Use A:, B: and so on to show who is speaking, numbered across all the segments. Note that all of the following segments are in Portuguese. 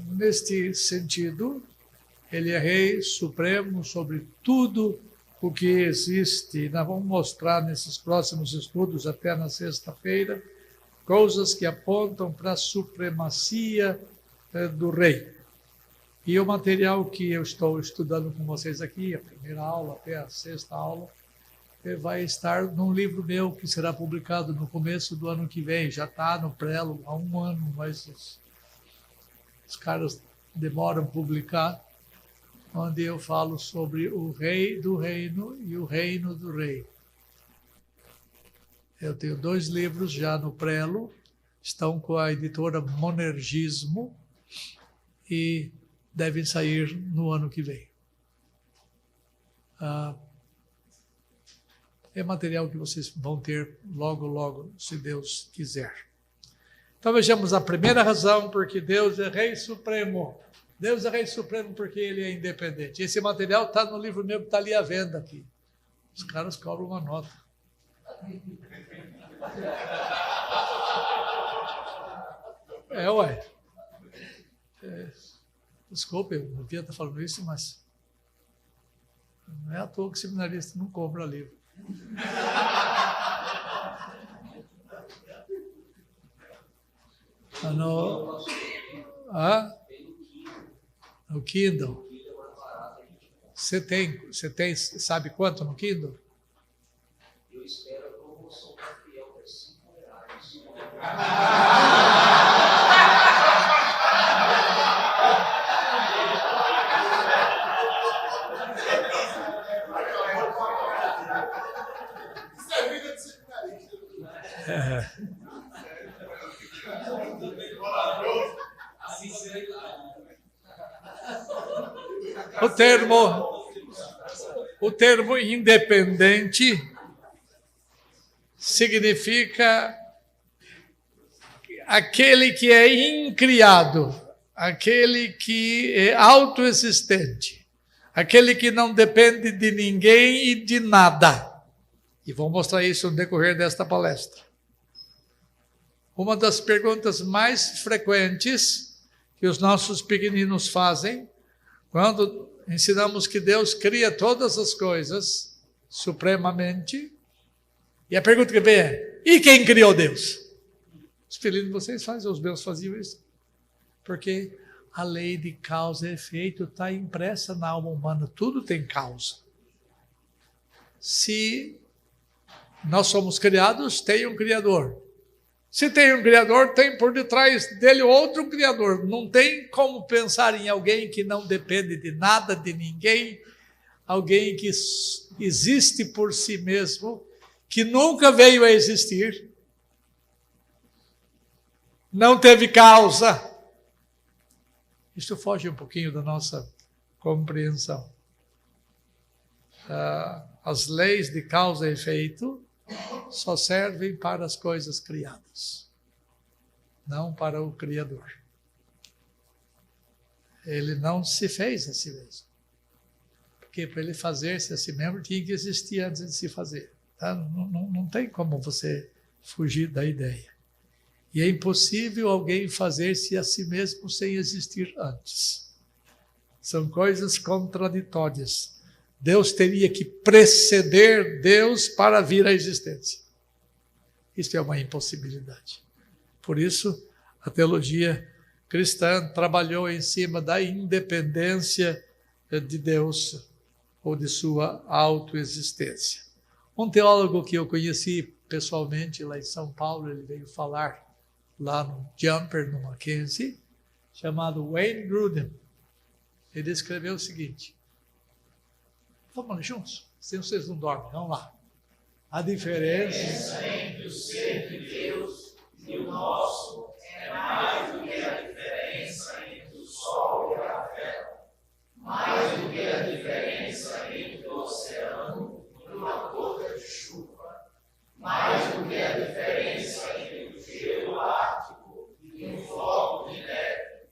A: Neste sentido, ele é Rei Supremo sobre tudo o que existe. Nós vamos mostrar nesses próximos estudos, até na sexta-feira, coisas que apontam para a supremacia do Rei. E o material que eu estou estudando com vocês aqui, a primeira aula até a sexta aula, vai estar num livro meu que será publicado no começo do ano que vem. Já está no prelo há um ano, mas os caras demoram a publicar, onde eu falo sobre o rei do reino e o reino do rei. Eu tenho 2 livros já no prelo, estão com a editora Monergismo e devem sair no ano que vem. É material que vocês vão ter logo, logo, se Deus quiser. Então vejamos a primeira razão, porque Deus é Rei Supremo. Deus é Rei Supremo porque Ele é independente. Esse material está no livro meu que está ali à venda aqui. Os caras cobram uma nota. Ué. Desculpe, eu não devia estar falando isso, mas não é à toa que o seminarista não compra livro. No Kindle. Você tem, sabe quanto no Kindle?
B: Eu espero a promoção da Fiel por R$5.
A: O termo independente significa aquele que é incriado, aquele que é autoexistente, aquele que não depende de ninguém e de nada. E vou mostrar isso no decorrer desta palestra. Uma das perguntas mais frequentes que os nossos pequeninos fazem, quando ensinamos que Deus cria todas as coisas supremamente, e a pergunta que vem é: e quem criou Deus? Os filhinhos de vocês fazem, os meus faziam isso. Porque a lei de causa e efeito está impressa na alma humana, tudo tem causa. Se nós somos criados, tem um Criador. Se tem um Criador, tem por detrás dele outro Criador. Não tem como pensar em alguém que não depende de nada, de ninguém, alguém que existe por si mesmo, que nunca veio a existir, não teve causa. Isso foge um pouquinho da nossa compreensão. As leis de causa e efeito só servem para as coisas criadas, não para o Criador. Ele não se fez a si mesmo, porque para ele fazer-se a si mesmo tinha que existir antes de se fazer. Tá? Não tem como você fugir da ideia. E é impossível alguém fazer-se a si mesmo sem existir antes. São coisas contraditórias. Deus teria que preceder Deus para vir à existência. Isso é uma impossibilidade. Por isso, a teologia cristã trabalhou em cima da independência de Deus ou de sua autoexistência. Um teólogo que eu conheci pessoalmente lá em São Paulo, ele veio falar lá no Jumper, no Mackenzie, chamado Wayne Grudem. Ele escreveu o seguinte: vamos lá juntos? Se vocês não dormem, vamos lá. A diferença
B: entre o ser de Deus e o nosso é mais do que a diferença entre o sol e a terra, mais do que a diferença entre o oceano e uma gota de chuva, mais do que a diferença entre o gelo ártico e um floco de neve,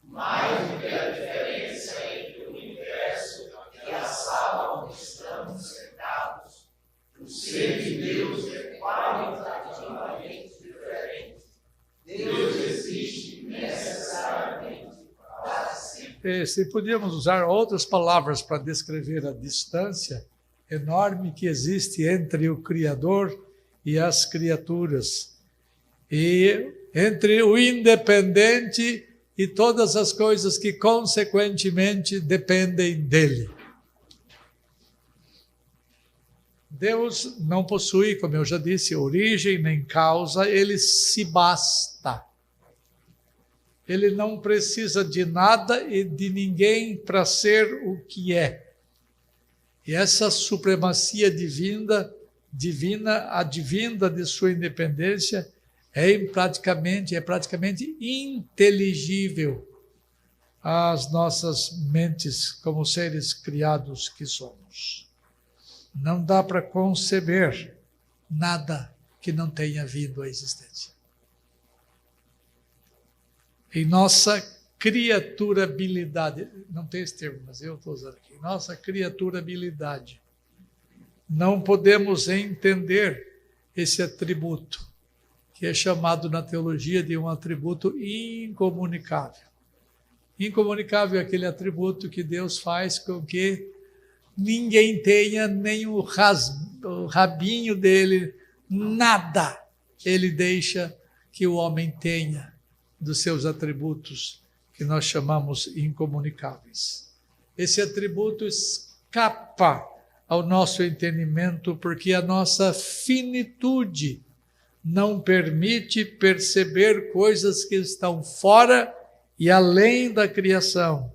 B: mais do que a diferença entre o universo e a sala onde estamos sentados. O ser de Deus é qualitativamente diferente. Deus existe necessariamente
A: se podíamos usar outras palavras para descrever a distância enorme que existe entre o Criador e as criaturas, e entre o independente e todas as coisas que, consequentemente, dependem dele. Deus não possui, como eu já disse, origem nem causa, ele se basta. Ele não precisa de nada e de ninguém para ser o que é. E essa supremacia divina, advinda de sua independência, é praticamente inteligível às nossas mentes como seres criados que somos. Não dá para conceber nada que não tenha vindo à existência. Em nossa criaturabilidade, não tem esse termo, mas eu estou usando aqui, nossa criaturabilidade, não podemos entender esse atributo, que é chamado na teologia de um atributo incomunicável. Incomunicável é aquele atributo que Deus faz com que ninguém tenha nem o rabinho dele, nada ele deixa que o homem tenha dos seus atributos que nós chamamos incomunicáveis. Esse atributo escapa ao nosso entendimento porque a nossa finitude não permite perceber coisas que estão fora e além da criação,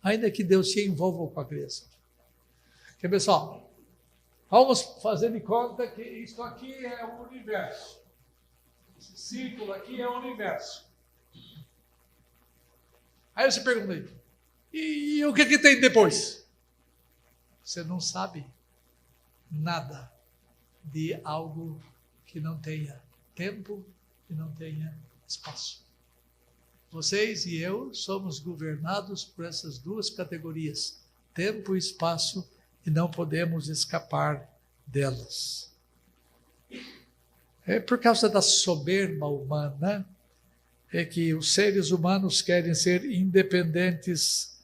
A: ainda que Deus se envolva com a criação. Porque, pessoal, vamos fazer de conta que isso aqui é o universo. Esse círculo aqui é o universo. Aí você pergunta, e o que tem depois? Você não sabe nada de algo que não tenha tempo e não tenha espaço. Vocês e eu somos governados por essas duas categorias, tempo e espaço, e não podemos escapar delas. É por causa da soberba humana é que os seres humanos querem ser independentes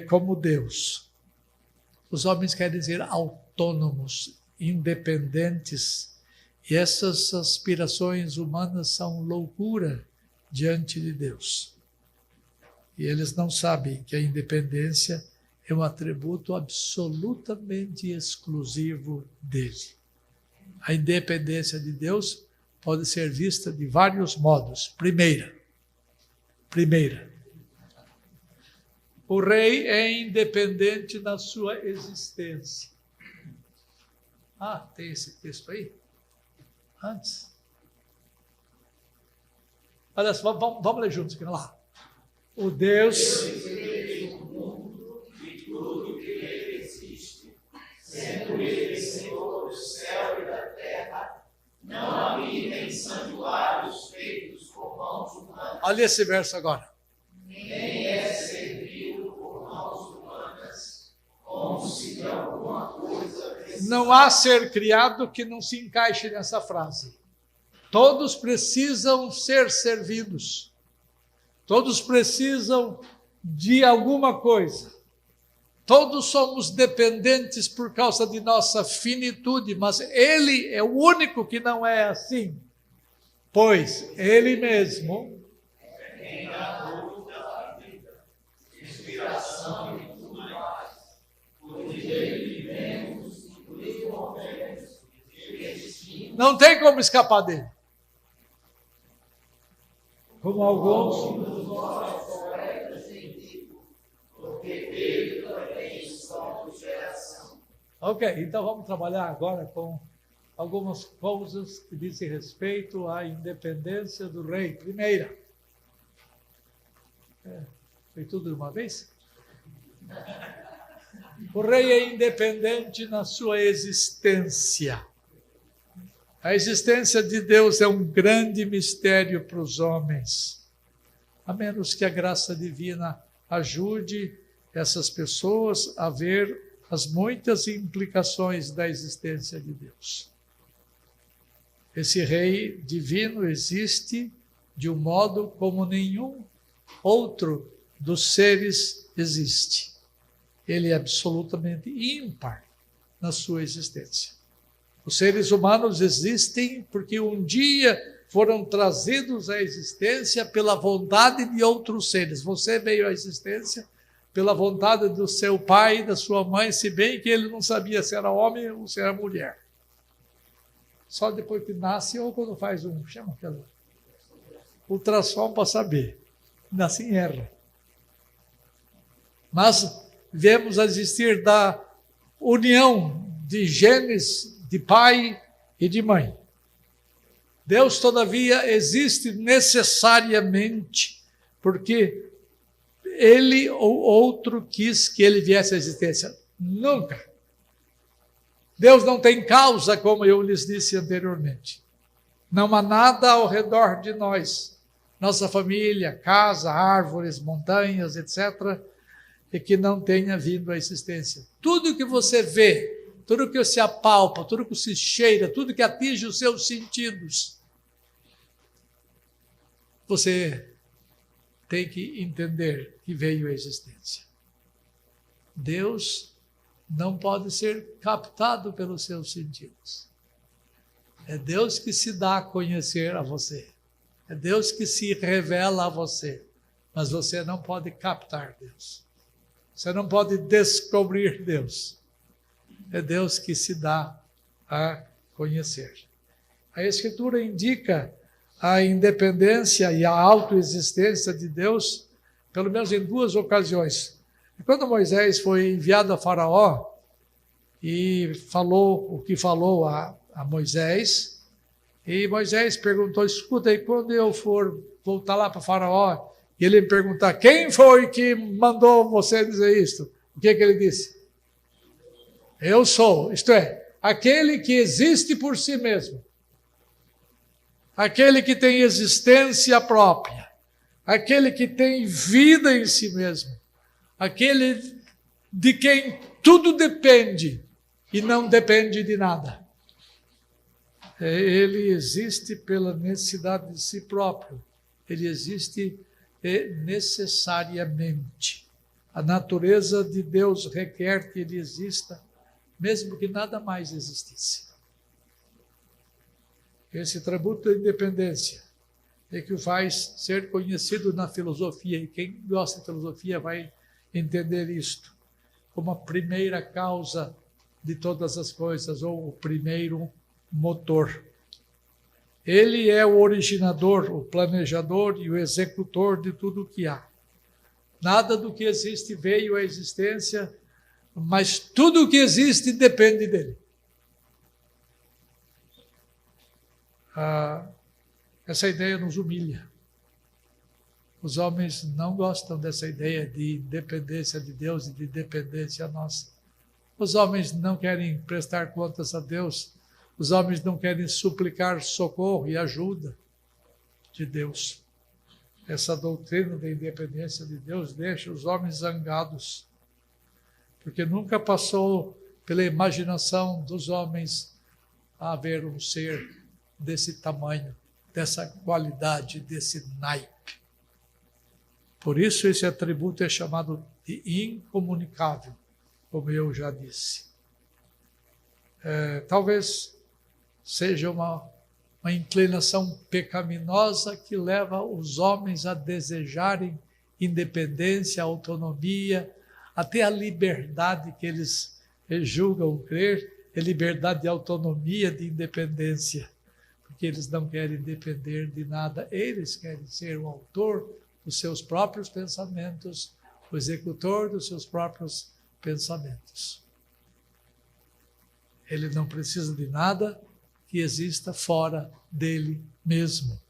A: como Deus. Os homens querem ser autônomos, independentes, e essas aspirações humanas são loucura diante de Deus. E eles não sabem que a independência é um atributo absolutamente exclusivo dele. A independência de Deus pode ser vista de vários modos. Primeira, o rei é independente na sua existência. Tem esse texto aí? Antes. Olha só, vamos ler juntos aqui lá. O Deus
B: fez o mundo e tudo que nele existe, sendo ele Senhor do céu e da terra, não habitem em santuários feitos por mãos humanas.
A: Olha esse verso agora.
B: Nem é servido por mãos humanas, como se de alguma coisa precisasse.
A: Não há ser criado que não se encaixe nessa frase. Todos precisam ser servidos. Todos precisam de alguma coisa. Todos somos dependentes por causa de nossa finitude, mas Ele é o único que não é assim. Pois Ele mesmo
B: Quem dá luz da vida, inspiração e tudo mais, por dele vivemos e por ele morremos, e existimos.
A: não tem como escapar dele. Como alguns.
B: Somos nós corretos em Deus, porque dele também somos geração.
A: Ok, então vamos trabalhar agora com algumas coisas que dizem respeito à independência do rei. Primeira. Foi tudo de uma vez? O rei é independente na sua existência. A existência de Deus é um grande mistério para os homens, a menos que a graça divina ajude essas pessoas a ver as muitas implicações da existência de Deus. Esse rei divino existe de um modo como nenhum outro dos seres existe. Ele é absolutamente ímpar na sua existência. Os seres humanos existem porque um dia foram trazidos à existência pela vontade de outros seres. Você veio à existência pela vontade do seu pai e da sua mãe, se bem que ele não sabia se era homem ou se era mulher. Só depois que nasce ou quando faz chama aquela ultrassom para saber. Ainda assim erra. Mas viemos a existir da união de genes de pai e de mãe. Deus, todavia, existe necessariamente porque ele ou outro quis que ele viesse à existência. Nunca. Deus não tem causa, como eu lhes disse anteriormente. Não há nada ao redor de nós, nossa família, casa, árvores, montanhas, etc., e que não tenha vindo à existência. Tudo que você vê, tudo que se apalpa, tudo que se cheira, tudo que atinge os seus sentidos, você tem que entender que veio à existência. Deus não pode ser captado pelos seus sentidos. É Deus que se dá a conhecer a você. É Deus que se revela a você. Mas você não pode captar Deus. Você não pode descobrir Deus. É Deus que se dá a conhecer. A Escritura indica a independência e a autoexistência de Deus, pelo menos em duas ocasiões. Quando Moisés foi enviado a Faraó e falou o que falou a Moisés, e Moisés perguntou, escuta, e quando eu for voltar lá para Faraó, e ele me perguntar, quem foi que mandou você dizer isto? O que ele disse? Eu sou, isto é, aquele que existe por si mesmo. Aquele que tem existência própria. Aquele que tem vida em si mesmo. Aquele de quem tudo depende e não depende de nada. Ele existe pela necessidade de si próprio. Ele existe necessariamente. A natureza de Deus requer que ele exista, mesmo que nada mais existisse. Esse tributo da independência é que o faz ser conhecido na filosofia, e quem gosta de filosofia vai entender isto como a primeira causa de todas as coisas, ou o primeiro motor. Ele é o originador, o planejador e o executor de tudo o que há. Nada do que existe veio à existência, mas tudo o que existe depende dele. Essa ideia nos humilha. Os homens não gostam dessa ideia de dependência de Deus e de dependência nossa. Os homens não querem prestar contas a Deus. Os homens não querem suplicar socorro e ajuda de Deus. Essa doutrina da independência de Deus deixa os homens zangados, porque nunca passou pela imaginação dos homens a haver um ser desse tamanho, dessa qualidade, desse naipe. Por isso esse atributo é chamado de incomunicável, como eu já disse. Talvez seja uma inclinação pecaminosa que leva os homens a desejarem independência, autonomia, até a liberdade que eles julgam crer, é liberdade de autonomia, de independência, porque eles não querem depender de nada, eles querem ser o autor dos seus próprios pensamentos, o executor dos seus próprios pensamentos. Ele não precisa de nada que exista fora dele mesmo.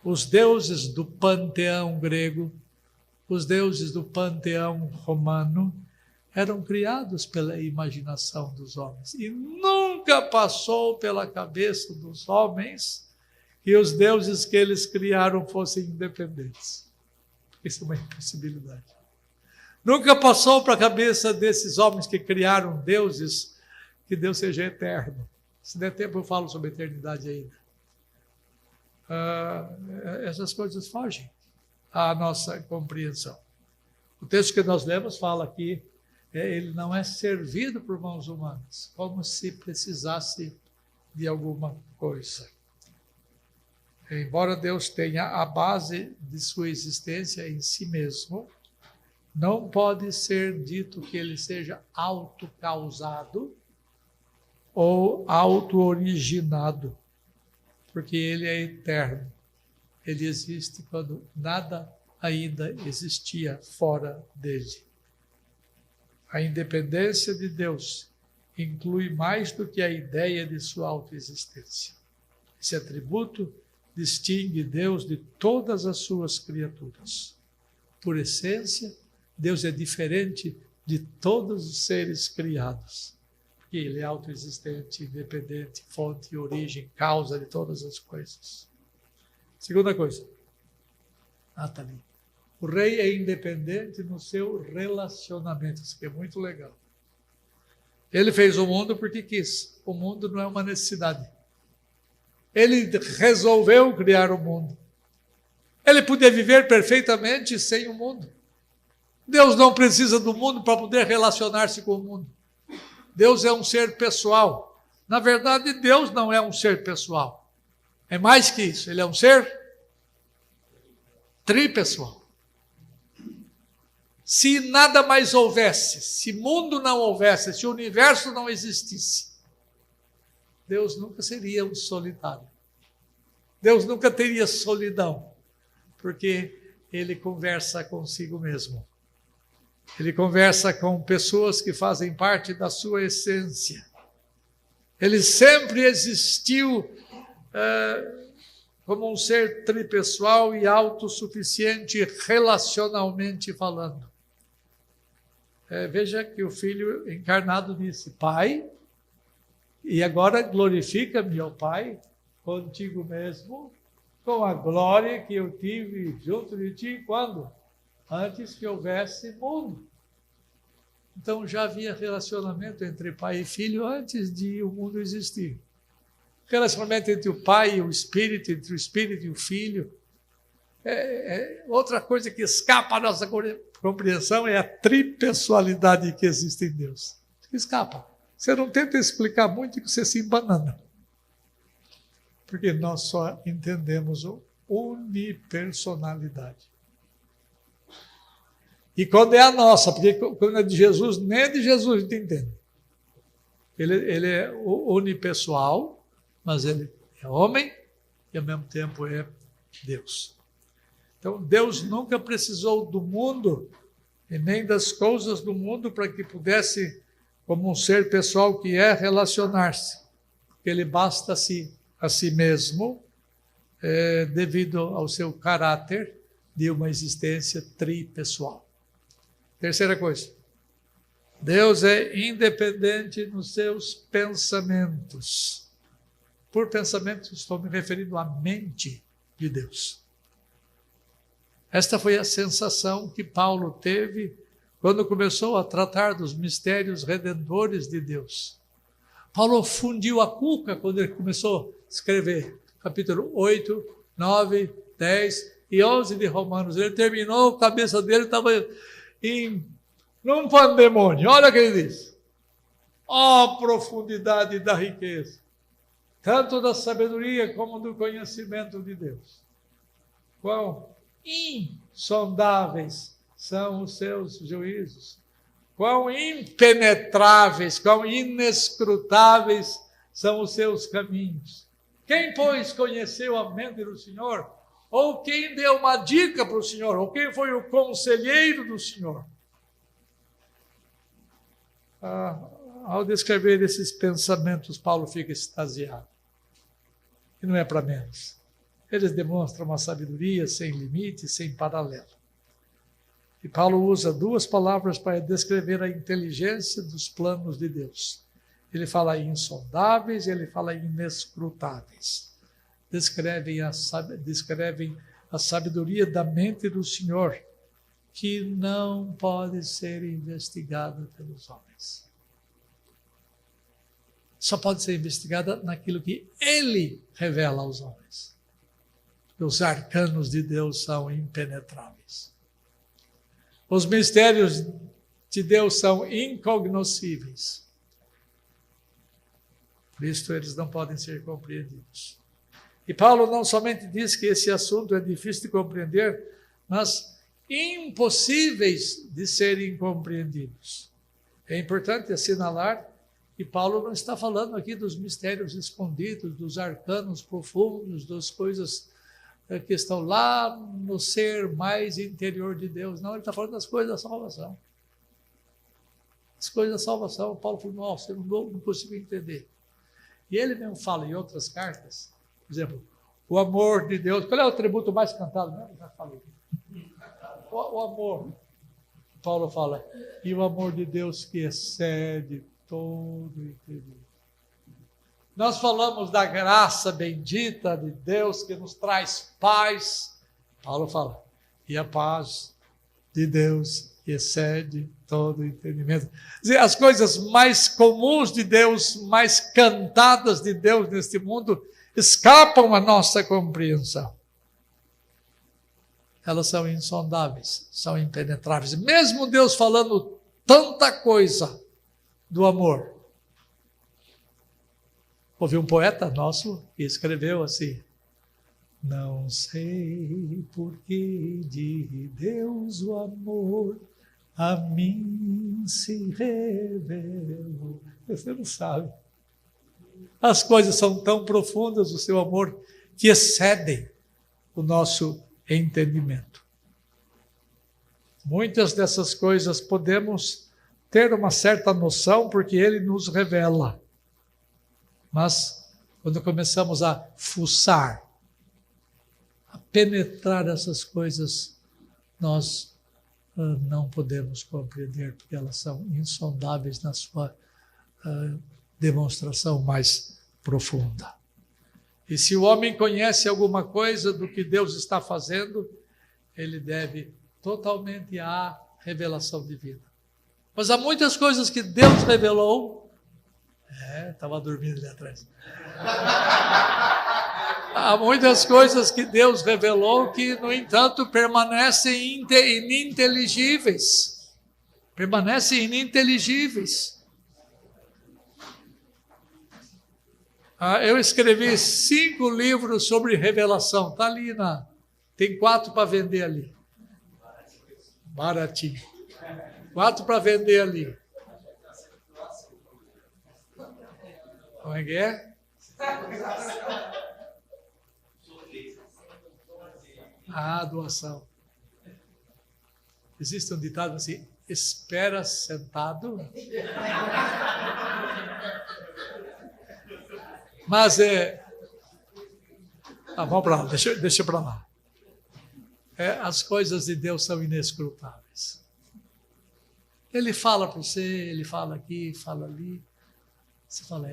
A: Os deuses do panteão grego, os deuses do panteão romano, eram criados pela imaginação dos homens. E nunca passou pela cabeça dos homens que os deuses que eles criaram fossem independentes. Isso é uma impossibilidade. Nunca passou para a cabeça desses homens que criaram deuses que Deus seja eterno. Se der tempo eu falo sobre a eternidade ainda. Essas coisas fogem à nossa compreensão. O texto que nós lemos fala aqui, ele não é servido por mãos humanas, como se precisasse de alguma coisa. Embora Deus tenha a base de sua existência em si mesmo, não pode ser dito que ele seja autocausado ou auto-originado, porque ele é eterno. Ele existe quando nada ainda existia fora dele. A independência de Deus inclui mais do que a ideia de sua autoexistência. Esse atributo distingue Deus de todas as suas criaturas. Por essência, Deus é diferente de todos os seres criados. Porque ele é autoexistente, independente, fonte, origem, causa de todas as coisas. Segunda coisa. Tá ali. O rei é independente no seu relacionamento. Isso aqui é muito legal. Ele fez o mundo porque quis. O mundo não é uma necessidade. Ele resolveu criar o mundo. Ele podia viver perfeitamente sem o mundo. Deus não precisa do mundo para poder relacionar-se com o mundo. Deus é um ser pessoal. Na verdade, Deus não é um ser pessoal. É mais que isso. Ele é um ser tripessoal. Se nada mais houvesse, se mundo não houvesse, se o universo não existisse, Deus nunca seria um solitário. Deus nunca teria solidão, porque ele conversa consigo mesmo. Ele conversa com pessoas que fazem parte da sua essência. Ele sempre existiu como um ser tripessoal e autossuficiente relacionalmente falando. Veja que o Filho encarnado disse, Pai, e agora glorifica-me, ó Pai, contigo mesmo, com a glória que eu tive junto de ti, quando? Antes que houvesse mundo. Então já havia relacionamento entre pai e filho antes de o mundo existir. Relacionamento entre o pai e o espírito, entre o espírito e o filho. Outra coisa que escapa à nossa compreensão é a tripessoalidade que existe em Deus. Escapa. Você não tenta explicar muito que você se embanana. Porque nós só entendemos a unipersonalidade. E quando é a nossa, porque quando é de Jesus, nem de Jesus a gente entende. Ele é unipessoal, mas ele é homem e ao mesmo tempo é Deus. Então Deus nunca precisou do mundo e nem das coisas do mundo para que pudesse, como um ser pessoal que é, relacionar-se. Porque ele basta a si mesmo, devido ao seu caráter de uma existência tripessoal. Terceira coisa, Deus é independente nos seus pensamentos. Por pensamento, estou me referindo à mente de Deus. Esta foi a sensação que Paulo teve quando começou a tratar dos mistérios redentores de Deus. Paulo fundiu a cuca quando ele começou a escrever capítulo 8, 9, 10 e 11 de Romanos. Ele terminou, a cabeça dele estava num pandemônio. Olha o que ele diz. Ó profundidade da riqueza, tanto da sabedoria como do conhecimento de Deus. Quão insondáveis são os seus juízos. Quão impenetráveis, quão inescrutáveis são os seus caminhos. Quem, pois, conheceu a mente do Senhor? Ou quem deu uma dica para o Senhor? Ou quem foi o conselheiro do Senhor? Ao descrever esses pensamentos, Paulo fica extasiado. E não é para menos. Eles demonstram uma sabedoria sem limite, sem paralelo. E Paulo usa duas palavras para descrever a inteligência dos planos de Deus. Ele fala em insondáveis e ele fala em inescrutáveis. Descrevem a sabedoria da mente do Senhor, que não pode ser investigada pelos homens. Só pode ser investigada naquilo que Ele revela aos homens. os arcanos de Deus são impenetráveis. Os mistérios de Deus são incognoscíveis. Por isso eles não podem ser compreendidos. E Paulo não somente diz que esse assunto é difícil de compreender, mas impossíveis de serem compreendidos. É importante assinalar que Paulo não está falando aqui dos mistérios escondidos, dos arcanos profundos, das coisas que estão lá no ser mais interior de Deus. Não, ele está falando das coisas da salvação. As coisas da salvação. Paulo falou, nossa, eu não consigo entender. E ele mesmo fala em outras cartas, por exemplo, o amor de Deus. Qual é o tributo mais cantado? Não, já falei. O amor. Paulo fala, e o amor de Deus que excede todo entendimento. Nós falamos da graça bendita de Deus que nos traz paz. Paulo fala, e a paz de Deus que excede todo entendimento. Quer dizer, as coisas mais comuns de Deus, mais cantadas de Deus neste mundo, escapam à nossa compreensão. Elas são insondáveis, são impenetráveis. Mesmo Deus falando tanta coisa do amor. Houve um poeta nosso que escreveu assim, não sei por que de Deus o amor a mim se revelou. Você não sabe. As coisas são tão profundas, o seu amor, que excedem o nosso entendimento. Muitas dessas coisas podemos ter uma certa noção, porque ele nos revela. Mas, quando começamos a fuçar, a penetrar essas coisas, nós não podemos compreender, porque elas são insondáveis na sua demonstração mais profunda. E se o homem conhece alguma coisa do que Deus está fazendo, ele deve totalmente à revelação divina. Mas há muitas coisas que Deus revelou. Estava dormindo ali atrás. Há muitas coisas que Deus revelou que, no entanto, permanecem ininteligíveis. Permanecem ininteligíveis. Eu escrevi 5 livros sobre revelação. Está ali, tem 4 para vender ali. Baratinho. 4 para vender ali. Como é que é? Doação. Existe um ditado assim, espera sentado. Mas vamos para lá, deixa para lá. As coisas de Deus são inescrutáveis. Ele fala para você, ele fala aqui, fala ali. Você fala,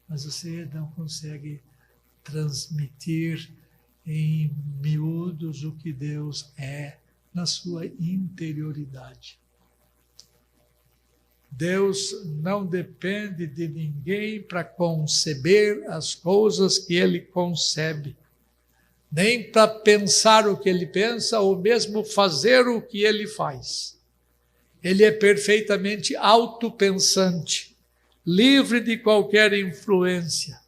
A: mas você não consegue transmitir em miúdos o que Deus é na sua interioridade. Deus não depende de ninguém para conceber as coisas que Ele concebe, nem para pensar o que Ele pensa, ou mesmo fazer o que Ele faz. Ele é perfeitamente autopensante, livre de qualquer influência.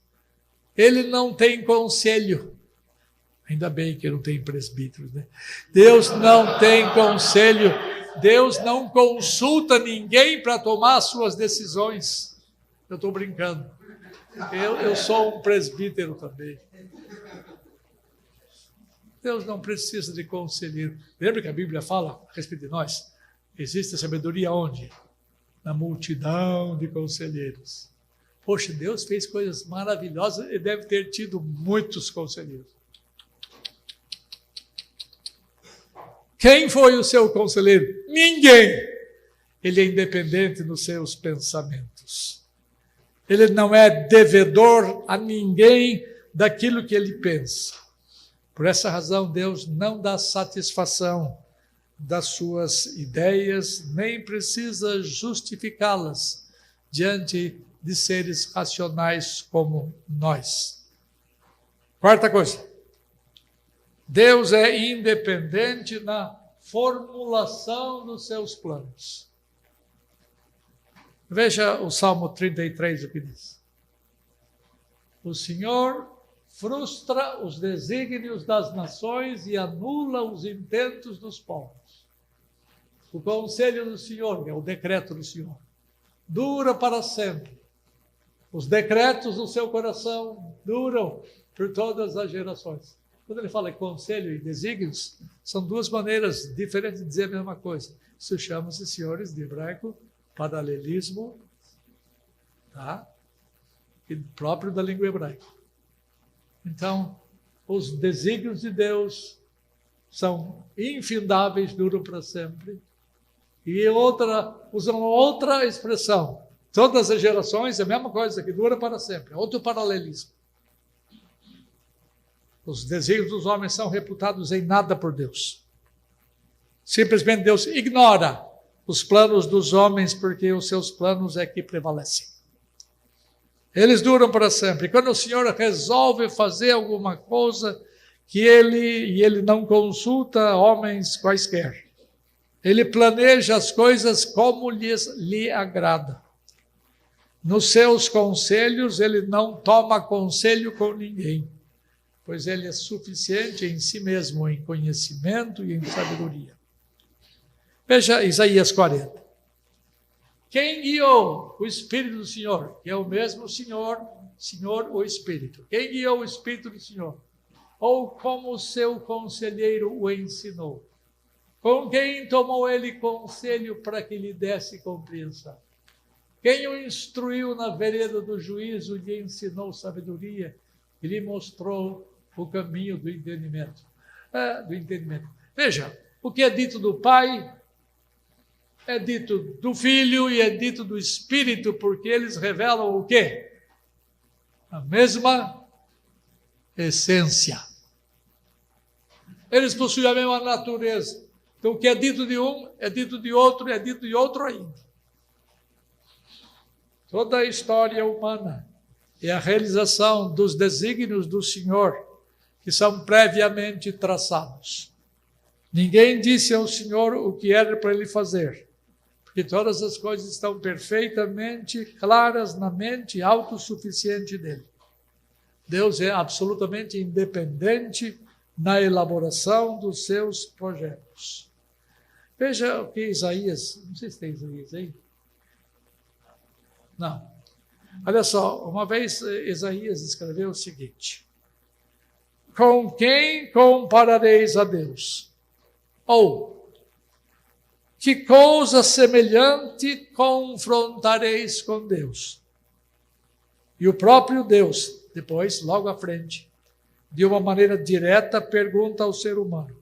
A: Ele não tem conselho. Ainda bem que não tem presbíteros, né? Deus não tem conselho. Deus não consulta ninguém para tomar as suas decisões. Eu estou brincando. Eu sou um presbítero também. Deus não precisa de conselheiro. Lembra que a Bíblia fala a respeito de nós? Existe sabedoria onde? Na multidão de conselheiros. Poxa, Deus fez coisas maravilhosas e deve ter tido muitos conselheiros. Quem foi o seu conselheiro? Ninguém. Ele é independente nos seus pensamentos. Ele não é devedor a ninguém daquilo que ele pensa. Por essa razão, Deus não dá satisfação das suas ideias, nem precisa justificá-las diante de seres racionais como nós. Quarta coisa, Deus é independente na formulação dos seus planos. Veja o Salmo 33, o que diz. O Senhor frustra os desígnios das nações e anula os intentos dos povos. O conselho do Senhor, é o decreto do Senhor, dura para sempre. Os decretos do seu coração duram por todas as gerações. Quando ele fala em conselho e desígnios, são duas maneiras diferentes de dizer a mesma coisa. Isso chama-se, senhores, de hebraico, paralelismo, tá? E próprio da língua hebraica. Então, os desígnios de Deus são infindáveis, duram para sempre. E usam outra expressão. Todas as gerações, é a mesma coisa, que dura para sempre. É outro paralelismo. Os desígnios dos homens são reputados em nada por Deus. Simplesmente Deus ignora os planos dos homens, porque os seus planos é que prevalecem. Eles duram para sempre. Quando o Senhor resolve fazer alguma coisa, ele não consulta homens quaisquer. Ele planeja as coisas como lhe agrada. Nos seus conselhos, ele não toma conselho com ninguém, pois ele é suficiente em si mesmo, em conhecimento e em sabedoria. Veja Isaías 40. Quem guiou o Espírito do Senhor? Que é o mesmo Senhor o Espírito. Quem guiou o Espírito do Senhor? Ou como o seu conselheiro o ensinou? Com quem tomou ele conselho para que lhe desse compreensão? Quem o instruiu na vereda do juízo, lhe ensinou sabedoria e lhe mostrou o caminho do entendimento. Veja, o que é dito do Pai é dito do Filho e é dito do Espírito, porque eles revelam o quê? A mesma essência. Eles possuem a mesma natureza. Então, o que é dito de um, é dito de outro, e é dito de outro ainda. Toda a história humana é a realização dos desígnios do Senhor, que são previamente traçados. Ninguém disse ao Senhor o que era para ele fazer, porque todas as coisas estão perfeitamente claras na mente autossuficiente dele. Deus é absolutamente independente na elaboração dos seus projetos. Veja o que Isaías, não sei se tem Isaías aí. Não. Olha só, uma vez Isaías escreveu o seguinte: com quem comparareis a Deus? Ou, que coisa semelhante confrontareis com Deus? E o próprio Deus, depois, logo à frente, de uma maneira direta, pergunta ao ser humano,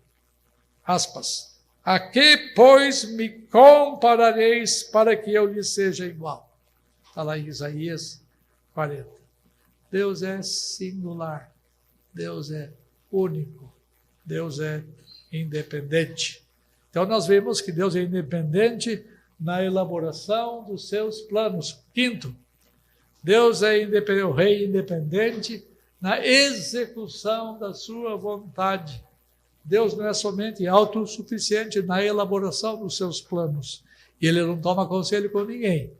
A: aspas, a que, pois, me comparareis para que eu lhe seja igual? Está lá em Isaías 40. Deus é singular, Deus é único, Deus é independente. Então nós vemos que Deus é independente na elaboração dos seus planos. Quinto, Deus é independente, o rei independente na execução da sua vontade. Deus não é somente autossuficiente na elaboração dos seus planos. E ele não toma conselho com ninguém.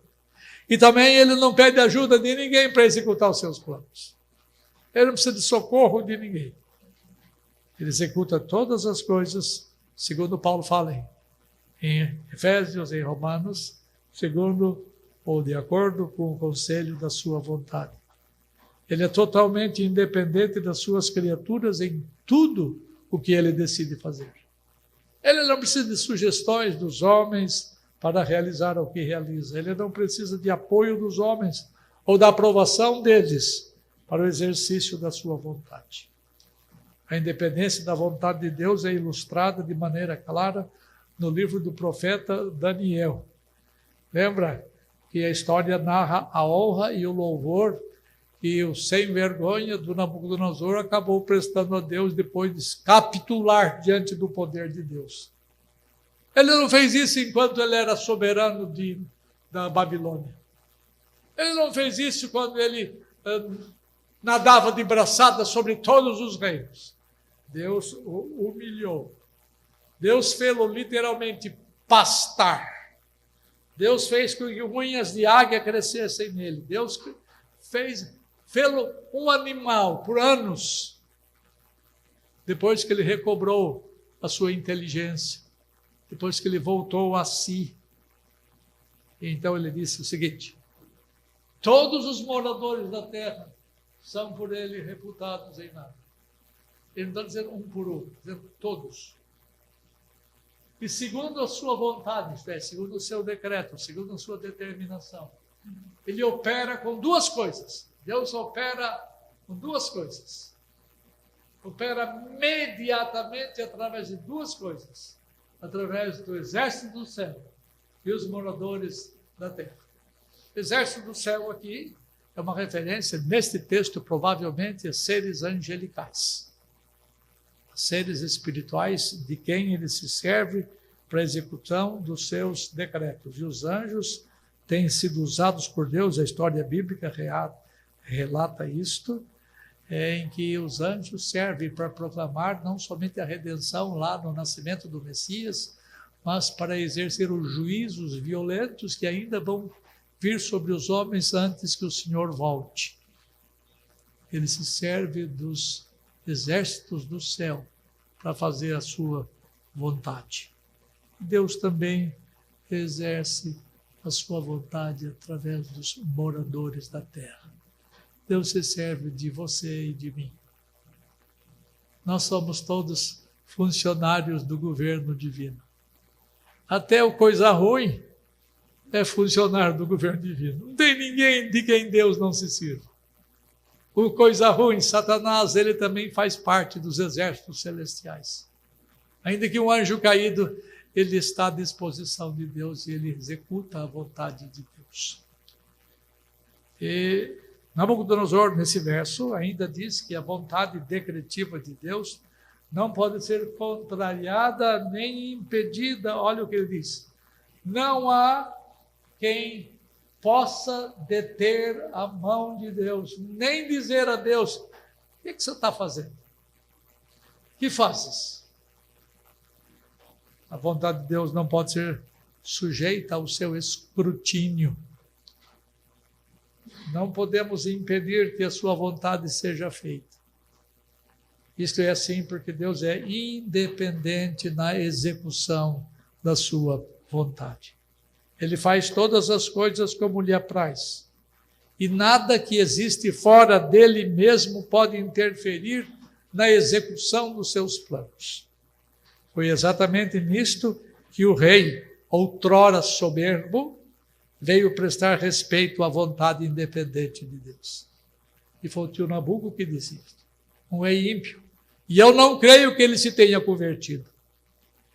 A: E também ele não pede ajuda de ninguém para executar os seus planos. Ele não precisa de socorro de ninguém. Ele executa todas as coisas, segundo Paulo fala em Efésios, em Romanos, segundo ou de acordo com o conselho da sua vontade. Ele é totalmente independente das suas criaturas em tudo o que ele decide fazer. Ele não precisa de sugestões dos homens para realizar o que realiza. Ele não precisa de apoio dos homens ou da aprovação deles para o exercício da sua vontade. A independência da vontade de Deus é ilustrada de maneira clara no livro do profeta Daniel. Lembra que a história narra a honra e o louvor que o sem vergonha do Nabucodonosor acabou prestando a Deus depois de capitular diante do poder de Deus. Ele não fez isso enquanto ele era soberano da Babilônia. Ele não fez isso quando ele nadava de braçada sobre todos os reinos. Deus o humilhou. Deus fez-lo literalmente pastar. Deus fez com que unhas de águia crescessem nele. Deus fez-lo um animal por anos. Depois que ele recobrou a sua inteligência, depois que ele voltou a si. Então ele disse o seguinte: todos os moradores da terra são por ele reputados em nada. Ele não está dizendo um por um, está dizendo todos. E segundo a sua vontade, isto é, segundo o seu decreto, segundo a sua determinação, ele opera com duas coisas. Deus opera com duas coisas. Opera imediatamente através de duas coisas. Através do exército do céu e os moradores da terra. Exército do céu aqui é uma referência, neste texto, provavelmente, a seres angelicais. Seres espirituais de quem ele se serve para a execução dos seus decretos. E os anjos têm sido usados por Deus, a história bíblica relata isto, em que os anjos servem para proclamar não somente a redenção lá no nascimento do Messias, mas para exercer os juízos violentos que ainda vão vir sobre os homens antes que o Senhor volte. Ele se serve dos exércitos do céu para fazer a sua vontade. Deus também exerce a sua vontade através dos moradores da terra. Deus se serve de você e de mim. Nós somos todos funcionários do governo divino. Até o coisa ruim é funcionário do governo divino. Não tem ninguém de quem Deus não se sirva. O coisa ruim, Satanás, ele também faz parte dos exércitos celestiais. Ainda que um anjo caído, ele está à disposição de Deus e ele executa a vontade de Deus. E Nabucodonosor, nesse verso, ainda diz que a vontade decretiva de Deus não pode ser contrariada nem impedida. Olha o que ele diz. Não há quem possa deter a mão de Deus, nem dizer a Deus: o que você está fazendo? Que fazes? A vontade de Deus não pode ser sujeita ao seu escrutínio. Não podemos impedir que a sua vontade seja feita. Isto é assim porque Deus é independente na execução da sua vontade. Ele faz todas as coisas como lhe apraz. E nada que existe fora dele mesmo pode interferir na execução dos seus planos. Foi exatamente nisto que o rei, outrora soberbo, veio prestar respeito à vontade independente de Deus. E foi o tio Nabuco que disse isto. Um rei ímpio. E eu não creio que ele se tenha convertido.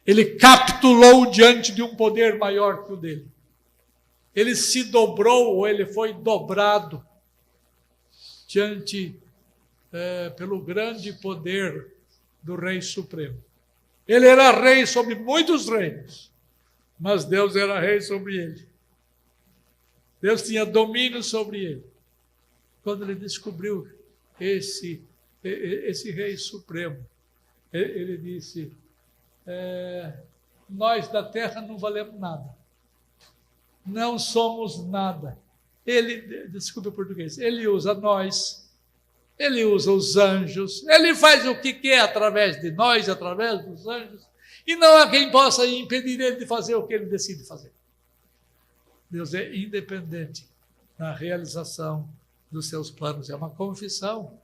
A: Ele capitulou diante de um poder maior que o dele. Ele se dobrou, ou ele foi dobrado diante, pelo grande poder do Rei Supremo. Ele era rei sobre muitos reinos, mas Deus era rei sobre ele. Deus tinha domínio sobre ele. Quando ele descobriu esse Rei Supremo, ele disse: nós da terra não valemos nada. Não somos nada. Desculpe o português, ele usa nós, ele usa os anjos, ele faz o que quer através de nós, através dos anjos, e não há quem possa impedir ele de fazer o que ele decide fazer. Deus é independente na realização dos seus planos. É uma confissão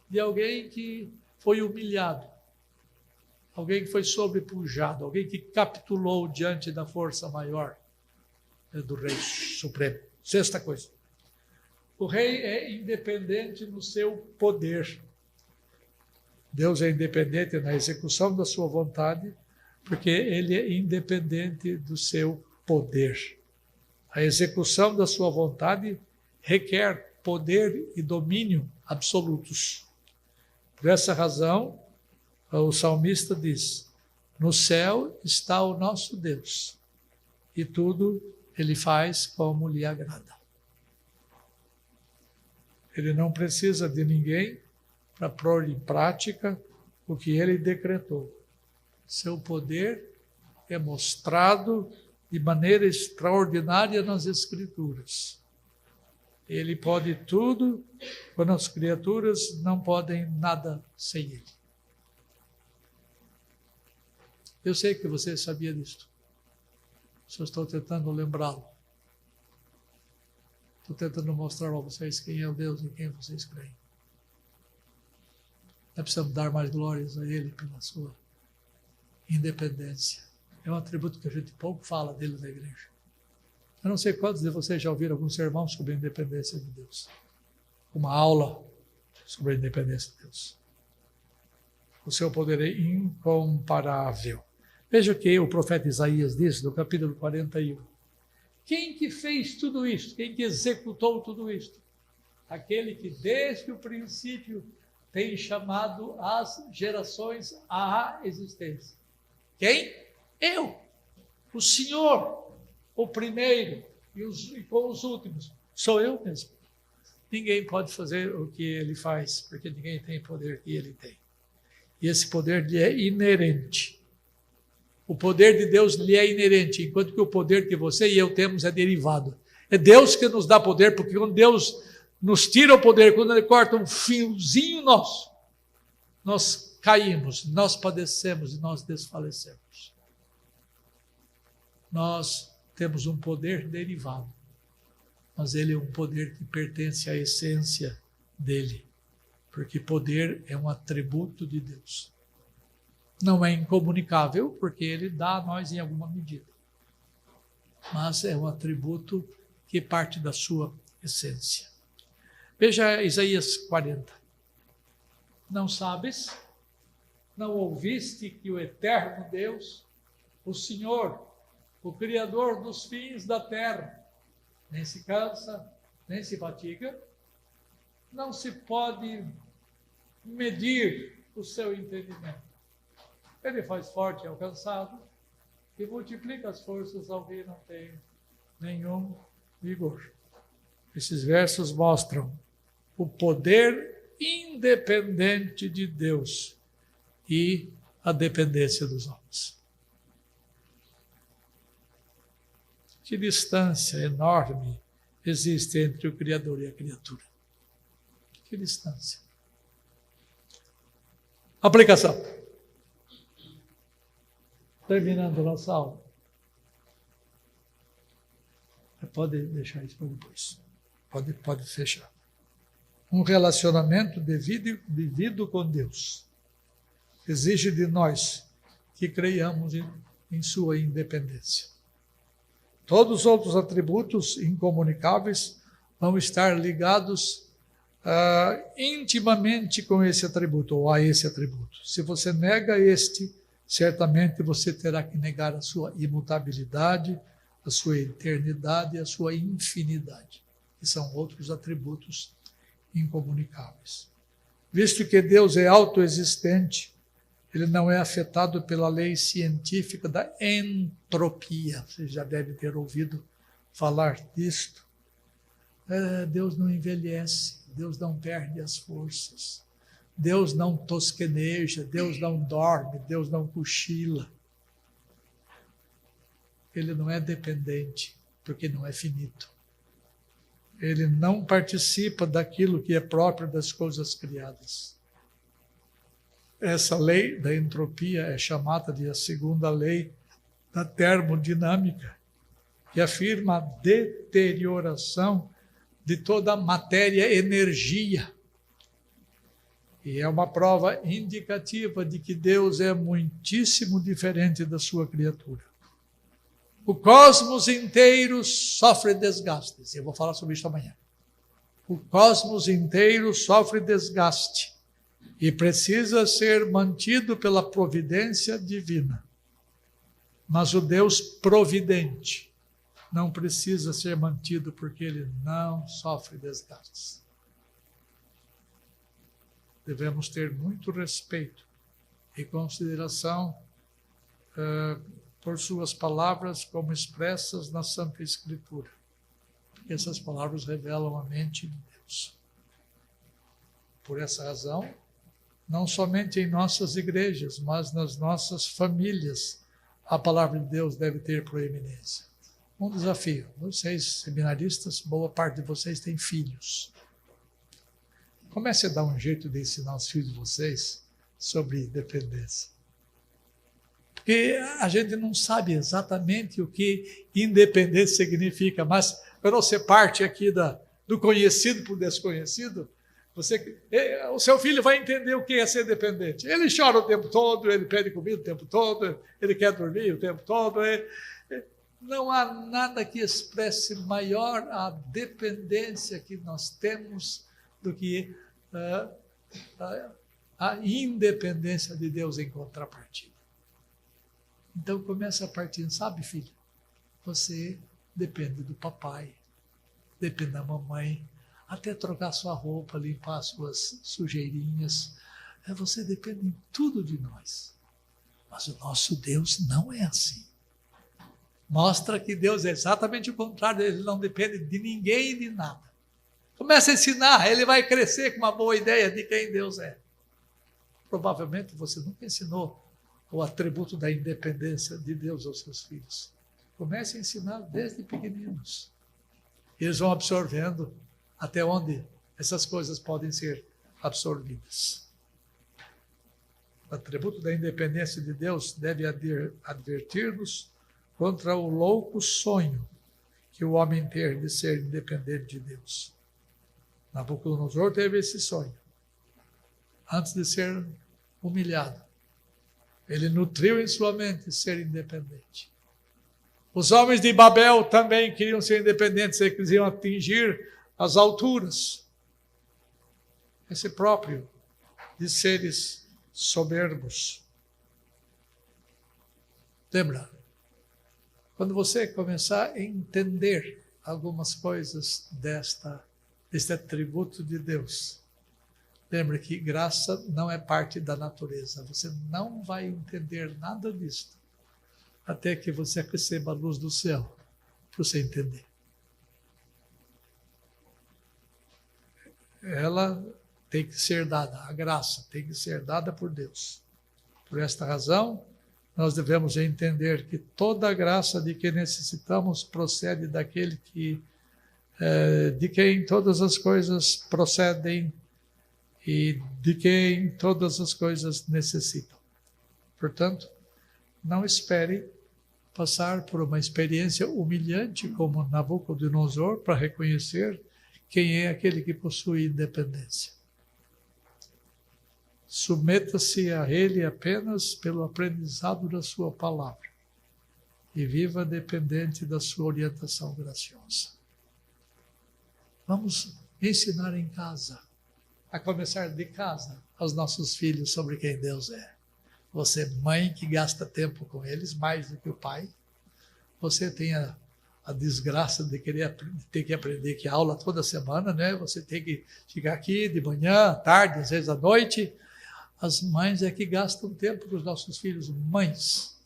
A: de alguém que foi humilhado, alguém que foi sobrepujado, alguém que capitulou diante da força maior do Rei Supremo. Sexta coisa. O rei é independente no seu poder. Deus é independente na execução da sua vontade, porque ele é independente do seu poder. A execução da sua vontade requer poder e domínio absolutos. Por essa razão, o salmista diz: no céu está o nosso Deus, e tudo ele faz como lhe agrada. Ele não precisa de ninguém para pôr em prática o que ele decretou. Seu poder é mostrado de maneira extraordinária nas Escrituras. Ele pode tudo, quando as criaturas não podem nada sem ele. Eu sei que você sabia disso. Só estou tentando lembrá-lo. Estou tentando mostrar a vocês quem é o Deus em quem vocês creem. Nós precisamos dar mais glórias a Ele pela sua independência. É um atributo que a gente pouco fala dele na igreja. Eu não sei quantos de vocês já ouviram algum sermão sobre a independência de Deus. Uma aula sobre a independência de Deus. O seu poder é incomparável. Veja o que o profeta Isaías diz no capítulo 41. Quem que fez tudo isto? Quem que executou tudo isto? Aquele que desde o princípio tem chamado as gerações à existência. Quem? Eu, o Senhor, o primeiro e com os últimos. Sou eu mesmo. Ninguém pode fazer o que ele faz, porque ninguém tem o poder que ele tem. E esse poder lhe é inerente. O poder de Deus lhe é inerente, enquanto que o poder que você e eu temos é derivado. É Deus que nos dá poder, porque quando Deus nos tira o poder, quando Ele corta um fiozinho nosso, nós caímos, nós padecemos e nós desfalecemos. Nós temos um poder derivado, mas ele é um poder que pertence à essência dele, porque poder é um atributo de Deus. Não é incomunicável, porque ele dá a nós em alguma medida, mas é um atributo que parte da sua essência. Veja Isaías 40. Não sabes? Não ouviste que o eterno Deus, o Senhor, o Criador dos fins da terra, nem se cansa, nem se fatiga, não se pode medir o seu entendimento. Ele faz forte ao cansado e multiplica as forças ao que não tem nenhum vigor. Esses versos mostram o poder independente de Deus e a dependência dos homens. Que distância enorme existe entre o Criador e a criatura. Que distância. Aplicação. Terminando nossa aula. Pode deixar isso para depois. Pode fechar. Um relacionamento vivido com Deus exige de nós que creiamos em sua independência. Todos os outros atributos incomunicáveis vão estar ligados intimamente com esse atributo, ou a esse atributo. Se você nega este, certamente você terá que negar a sua imutabilidade, a sua eternidade e a sua infinidade, que são outros atributos incomunicáveis. Visto que Deus é autoexistente, ele não é afetado pela lei científica da entropia. Vocês já devem ter ouvido falar disto. Deus não envelhece, Deus não perde as forças, Deus não tosqueneja, Deus não dorme, Deus não cochila. Ele não é dependente, porque não é finito. Ele não participa daquilo que é próprio das coisas criadas. Essa lei da entropia é chamada de a segunda lei da termodinâmica, que afirma a deterioração de toda a matéria-energia. E é uma prova indicativa de que Deus é muitíssimo diferente da sua criatura. O cosmos inteiro sofre desgastes. Eu vou falar sobre isso amanhã. O cosmos inteiro sofre desgaste e precisa ser mantido pela providência divina. Mas o Deus providente não precisa ser mantido porque ele não sofre desgastes. Devemos ter muito respeito e consideração por suas palavras como expressas na Santa Escritura. Porque essas palavras revelam a mente de Deus. Por essa razão, não somente em nossas igrejas, mas nas nossas famílias, a palavra de Deus deve ter proeminência. Um desafio. Vocês, seminaristas, boa parte de vocês tem filhos. Comece a dar um jeito de ensinar os filhos de vocês sobre dependência. Porque a gente não sabe exatamente o que independência significa, mas quando você parte aqui do conhecido para o desconhecido, o seu filho vai entender o que é ser dependente. Ele chora o tempo todo, ele pede comida o tempo todo, ele quer dormir o tempo todo. Não há nada que expresse maior a dependência que nós temos do que a independência de Deus em contrapartida. Então começa a partir, sabe, filho? Você depende do papai, depende da mamãe, até trocar sua roupa, limpar suas sujeirinhas. Você depende de tudo de nós. Mas o nosso Deus não é assim. Mostra que Deus é exatamente o contrário, ele não depende de ninguém e de nada. Começa a ensinar, ele vai crescer com uma boa ideia de quem Deus é. Provavelmente você nunca ensinou o atributo da independência de Deus aos seus filhos. Comece a ensinar desde pequeninos. Eles vão absorvendo até onde essas coisas podem ser absorvidas. O atributo da independência de Deus deve advertir-nos contra o louco sonho que o homem tem de ser independente de Deus. Nabucodonosor teve esse sonho. Antes de ser humilhado, ele nutriu em sua mente ser independente. Os homens de Babel também queriam ser independentes, eles queriam atingir as alturas. Esse próprio de seres soberbos. Lembra? Quando você começar a entender algumas coisas deste atributo de Deus, lembre que graça não é parte da natureza. Você não vai entender nada disso até que você receba a luz do céu para você entender. Ela tem que ser dada, a graça tem que ser dada por Deus. Por esta razão, nós devemos entender que toda a graça de que necessitamos procede daquele de quem todas as coisas procedem e de quem todas as coisas necessitam. Portanto, não espere passar por uma experiência humilhante como Nabucodonosor para reconhecer quem é aquele que possui independência. Submeta-se a ele apenas pelo aprendizado da sua palavra e viva dependente da sua orientação graciosa. Vamos ensinar em casa, a começar de casa, aos nossos filhos sobre quem Deus é. Você, mãe, que gasta tempo com eles, mais do que o pai, você tem a desgraça de ter que aprender que aula toda semana, né? Você tem que chegar aqui de manhã, à tarde, às vezes à noite. As mães é que gastam tempo com os nossos filhos. Mães,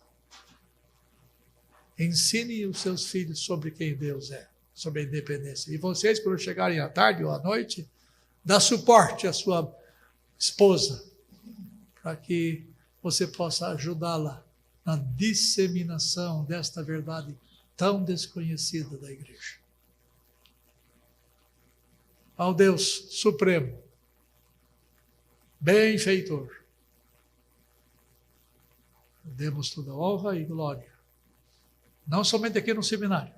A: ensine os seus filhos sobre quem Deus é, sobre a independência. E vocês, quando chegarem à tarde ou à noite, dá suporte à sua esposa, para que você possa ajudá-la na disseminação desta verdade tão desconhecida da igreja. Ao Deus Supremo, benfeitor, demos toda honra e glória, não somente aqui no seminário,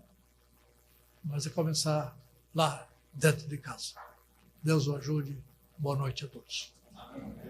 A: mas a começar lá dentro de casa. Deus o ajude. Boa noite a todos.
B: Amém.